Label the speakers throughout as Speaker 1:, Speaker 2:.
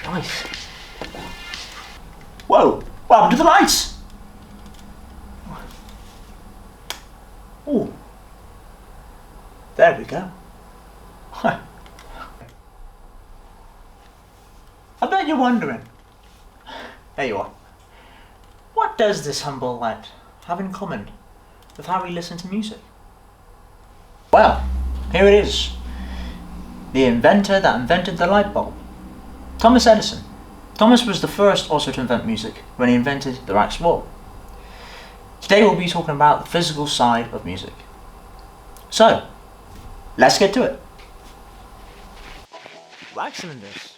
Speaker 1: Nice. Whoa! What happened to the lights? Oh. There we go. Huh. I bet you're wondering. There you are. What does this humble lad have in common with how we listen to music? Well, here it is. The inventor that invented the light bulb. Thomas Edison. Thomas was the first also to invent music when he invented the wax wall. Today we'll be talking about the physical side of music. So, let's get to it. Wax cylinders,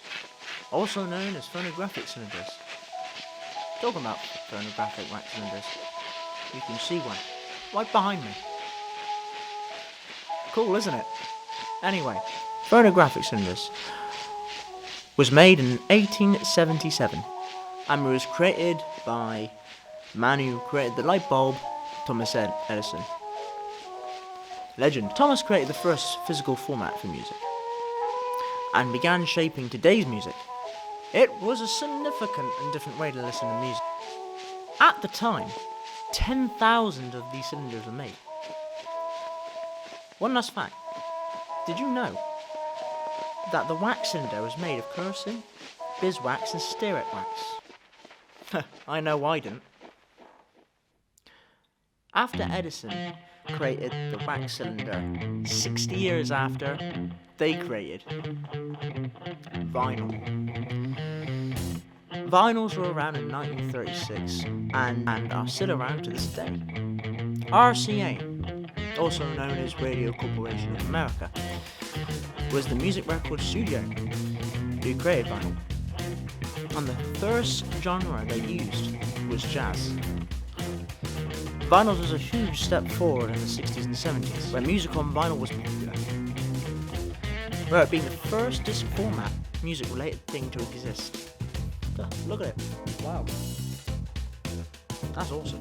Speaker 1: also known as phonographic cylinders. Talking about phonographic wax cylinders, you can see one right behind me. Cool, isn't it? Anyway, phonographic cylinders was made in 1877 and was created by the man who created the light bulb, Thomas Edison. Legend. Thomas created the first physical format for music and began shaping today's music. It was a significant and different way to listen to music. At the time, 10,000 of these cylinders were made. One last fact. Did you know that the wax cylinder was made of kerosene, beeswax and stearate wax? I know I didn't. After Edison created the wax cylinder, 60 years after, they created vinyl. Vinyls were around in 1936 and are still around to this day. RCA, also known as Radio Corporation of America, was the music record studio who created vinyl. And the first genre they used was jazz. Vinyl was a huge step forward in the 60s and 70s, where music on vinyl was popular, where it being the first disc format music-related thing to exist. Look at it. Wow. That's awesome.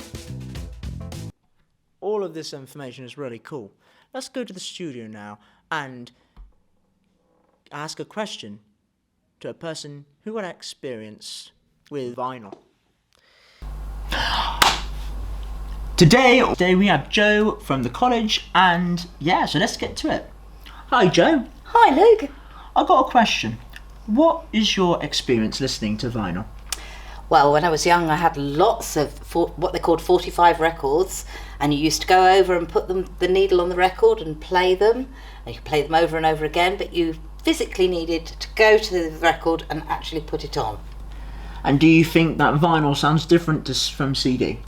Speaker 1: All of this information is really cool. Let's go to the studio now and ask a question to a person who had experience with vinyl. Today we have Joe from the college, and yeah, so let's get to it. Hi Joe.
Speaker 2: Hi Luke.
Speaker 1: I've got a question. What is your experience listening to vinyl?
Speaker 2: Well, when I was young I had lots of what they called 45 records, and you used to go over and put the needle on the record and play them, and you could play them over and over again, but you physically needed to go to the record and actually put it on.
Speaker 1: And do you think that vinyl sounds different from CD?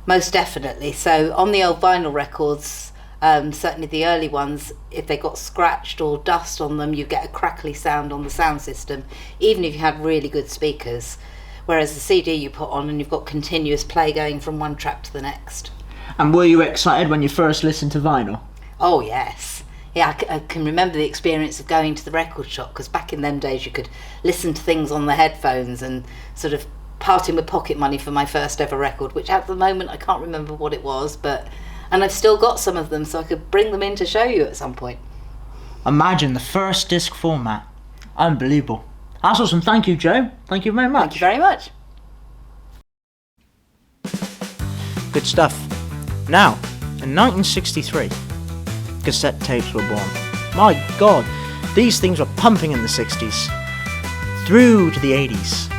Speaker 2: Most definitely. So on the old vinyl records, certainly the early ones, if they got scratched or dust on them, you get a crackly sound on the sound system, even if you had really good speakers. Whereas the CD you put on and you've got continuous play going from one track to the next.
Speaker 1: And were you excited when you first listened to vinyl?
Speaker 2: Oh yes. Yeah, I can remember the experience of going to the record shop, because back in them days you could listen to things on the headphones and sort of parting with pocket money for my first ever record, which at the moment I can't remember what it was, and I've still got some of them, so I could bring them in to show you at some point.
Speaker 1: Imagine the first disc format. Unbelievable. That's awesome. Thank you, Joe. Thank you very much.
Speaker 2: Thank you very much.
Speaker 1: Good stuff. Now, in 1963, cassette tapes were born. My God, these things were pumping in the 60s. Through to the 80s.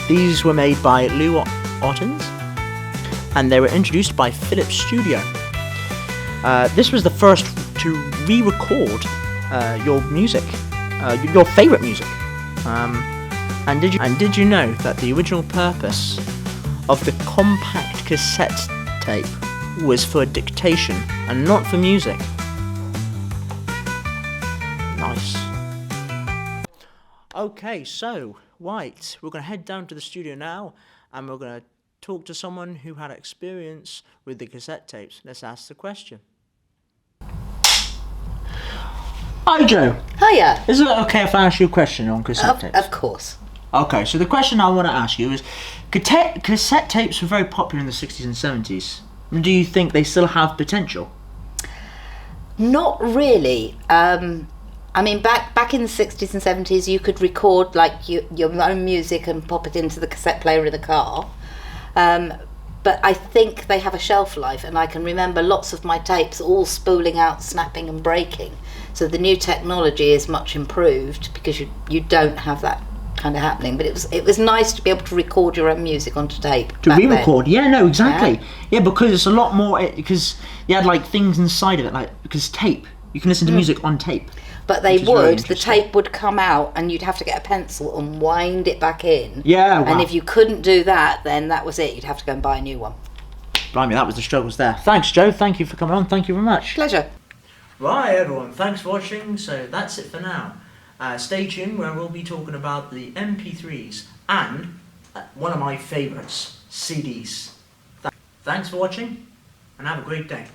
Speaker 1: These were made by Lou Ottens, and they were introduced by Philips Studio. This was the first to re-record your music, your favourite music. And did you know that the original purpose of the compact cassette tape was for dictation and not for music? Nice. Okay, so, right, we're going to head down to the studio now, and we're going to talk to someone who had experience with the cassette tapes. Let's ask the question. Hi Joe.
Speaker 2: Hiya.
Speaker 1: Is it okay if I ask you a question on cassette tapes?
Speaker 2: Of course.
Speaker 1: Okay, so the question I want to ask you is, cassette tapes were very popular in the 60s and 70s. Do you think they still have potential?
Speaker 2: Not really. I mean, back in the 60s and 70s, you could record like your own music and pop it into the cassette player in the car. But I think they have a shelf life, and I can remember lots of my tapes all spooling out, snapping and breaking. So the new technology is much improved because you don't have that kind of happening. But it was nice to be able to record your own music onto tape.
Speaker 1: To re-record, yeah, no, exactly. Yeah, because it's a lot more, because you had like things inside of it, like, because tape, you can listen to music on tape.
Speaker 2: But the tape would come out and you'd have to get a pencil and wind it back in.
Speaker 1: Yeah, wow.
Speaker 2: And if you couldn't do that, then that was it. You'd have to go and buy a new one.
Speaker 1: Blimey, that was the struggles there. Thanks, Joe. Thank you for coming on. Thank you very much.
Speaker 2: Pleasure.
Speaker 1: Right, everyone. Thanks for watching. So that's it for now. Stay tuned where we'll be talking about the MP3s and one of my favourites, CDs. Thanks for watching and have a great day.